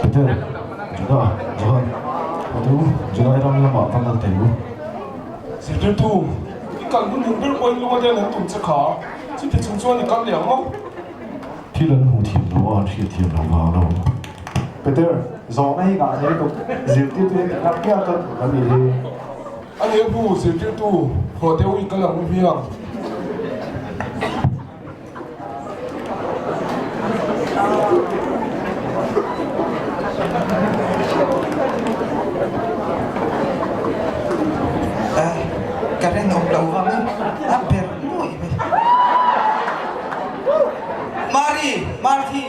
Peter, Judah, Johan, itu Judah orang lama panggil telu. Sector 2, ikan pun hampir poin lu ada yang tunjuk kah? Jadi cuma ikan liang oh. Thilan hu thiam lo an thiam lo ma lo. Peter, zong na hi ga ne to zirti tu na kya to ani he. Anh em bu Sector 2, hotel ikan lang biang. Karen ông đầu vào đấy, áp bẹt mũi vậy. Marty,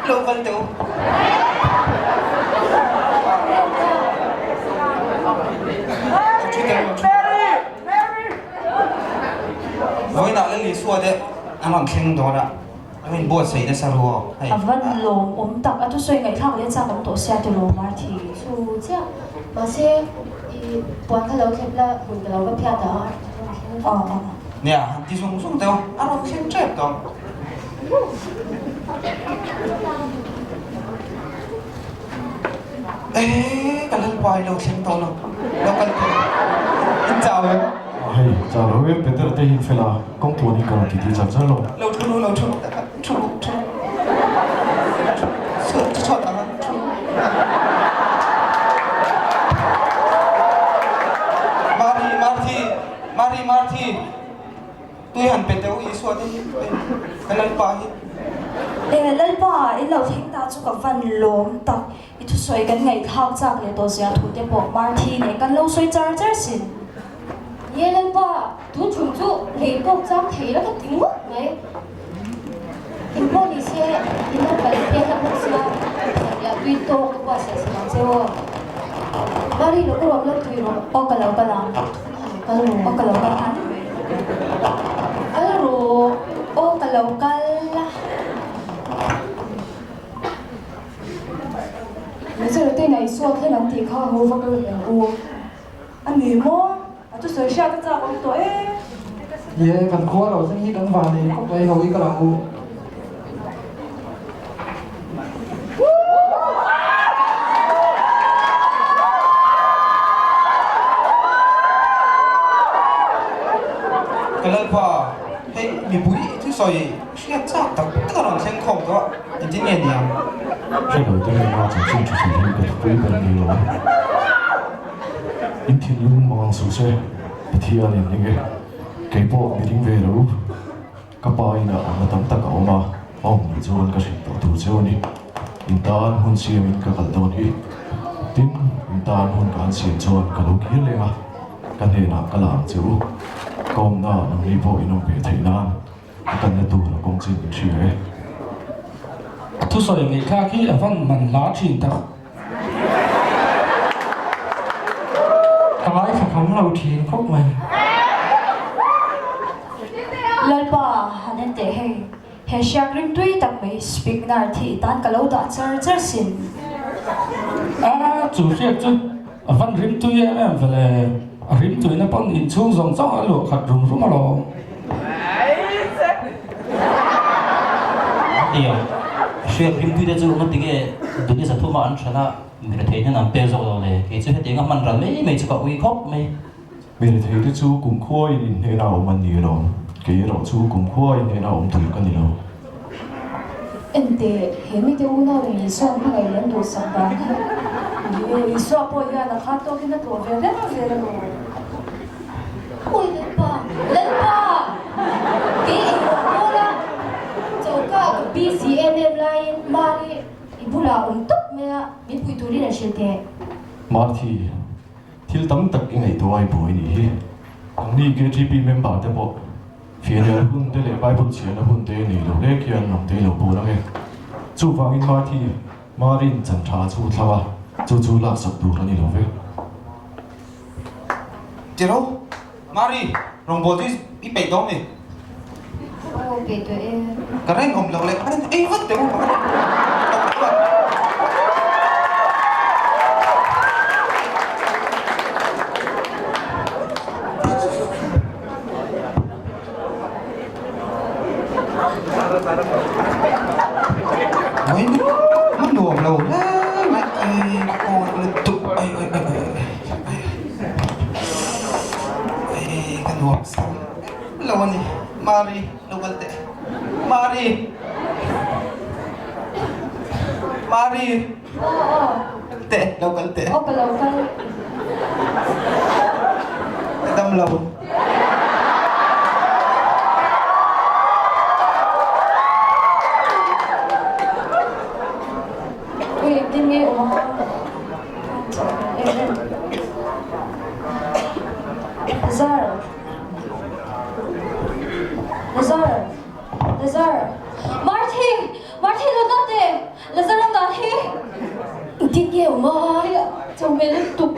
lâu văn tiểu. Với nào lên lý xua đấy, anh làm khen đó đã. Mình buồn xảy ra sao rồi? Văn lồng ốm tắc, tôi suy nghĩ thằng lên sao cũng tổ xe từ lồng Marty. Chú chứ, mà xe buồn cái lâu kẹp là buồn cái lâu cái phía đó. Nè, đi xuống đâu, anh làm khen chết đó. Ê, cái lần quay lâu khen tao nào, lâu cái lần chào em. Hey, chào lâu em Peter te hin fela kong tu ni kan ti ti chap chal lo. Lâu chú sợ tao Marty, tôi hẳn bên đâu ý xua thế, cái lần qua hi. Ê, lần ba, ý lâu thiên ta chú gặp văn lồng tắc, ý tôi suy cái ngày thao chắc để tổ xe thủ tế bộ Marty này cái lâu suy char xin. Ye lần ba, tú chủ lấy bốc trang thấy là cái tiếng mất đấy. Tiếng mất đi xe, đi mất phải đi là mất xe. Ya tuy tô cái quả xe sang xe wo. Marty nó có làm lớp tuy rồi. Ô cái lâu cái lắm. Ô cái lâu cái hắn. Alo, ô cái lâu cái là. Bây giờ tên này xua thế làm thì khó hô vào cái việc u. Anh nghĩ mô, tôi sửa xe cái sao ông tuổi. Ye kan khua lo sang hi kan va ni ko bai ho i ka la u. Cái lần qua, hey, mi bui thứ soi, xe chắc tập tất cả làm sen không đó, thì nghe nhỉ? Cái đầu tiên là chẳng xin chủ sự cái quý bên đi lo. In thiên luôn mong số xe, thì anh em những cái bộ bị dính về đâu. Các bạn là anh tấm tất cả mà, ông cho anh cái gì tổ chức cho anh. In ta anh hôn xem in cái cái đó đi. Tin in ta anh hôn cái xem cho anh cái lúc kia lên à. Cái này là cái làm chứ. Công na nang đi bộ in ông về thấy nan. Cái này tu là công trình gì vậy? Thu soi ngày khác khi ở văn mình lá chuyện ta. Cái phải không lâu thì khóc mày. Lần ba, hắn nên để he xe rim tuy tắc mấy speak nar thì tan cái lâu đã char xin. Chủ xe chứ, ở văn rim tuy em về là rim tuy nó bằng in chung dòng dòng ở lộ khát rung mà lộ. Iya, xe rim tuy đã chung nó tiếng cái dunia satu mà anh chana người thấy nó nằm bèo rồi này, cái chuyện tiếng anh mình rồi mấy chỉ có uy khóc mấy. Mình thấy cái chú cũng khôi in thế nào mình nhiều rồi, cái đó chú cũng khôi in thế nào ông tuổi cái nhiều. Anh để hiện mấy cái u nào thì xong cái ngày lên đồ sáng bán. Ye xua po ya na kha to ki na to ve ve lo. Ôi lần ba, cái ô là chỗ cả cái BCNM line Marty, ibu là ông tốt mẹ, bị bụi tụi đi là chuyện thế. Marty, til tấm tắc cái ngày tôi ai bồi nhỉ? Anh đi cái GP member thế bộ, phía nhà hun thế lệ bài bút chuyện hun thế này rồi đấy kia nằm thế rồi bồi lắm chú vang in Marty, Marin chân trả chú thà, chú lạc sập đủ rồi rồi vậy. Chị đâu? Marty, rong bò thì bị bệnh đó mày. Ô bị tụi em. Cái này ngầm lâu lại, anh ấy vất đấy không? luộc xong lâu này Mari lâu gần tệ Mari Mari tệ lâu gần tệ Ô, cái lâu cái đâm lâu Ui, tin nghe ủa Lazar. Lazar. Lazar. Marty! Marty, look at it! Lazar, I'm not here! Tin nghe ủa mà Chồng mẹ liên tục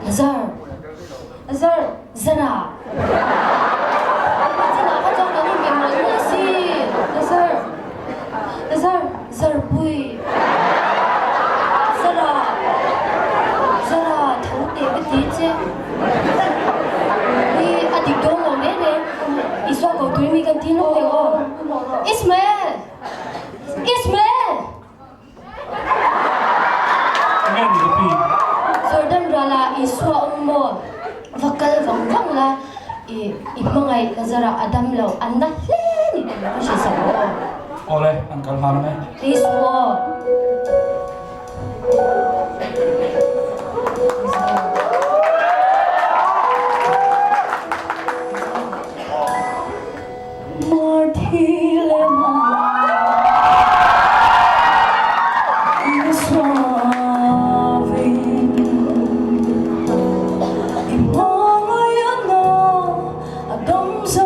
Lazar Lazar. Zara Zara ka chong nani mẹ nói nữa gì Lazar. Lazar. Zara bui Zara. Zara thấu để cái tí chứ Đi à địch đông rồi đấy nè Iswa cầu túi mi gần tin lúc này ô Ismail Ismail nghe gì vậy Jordan rala Iswa ông mo Vakal vang vang la Imangai Lazara Adam lau Anak le ni kan ko siya sa o oleh angkal ham này Iswa Marty Lemon. Imong ayan na, agam sa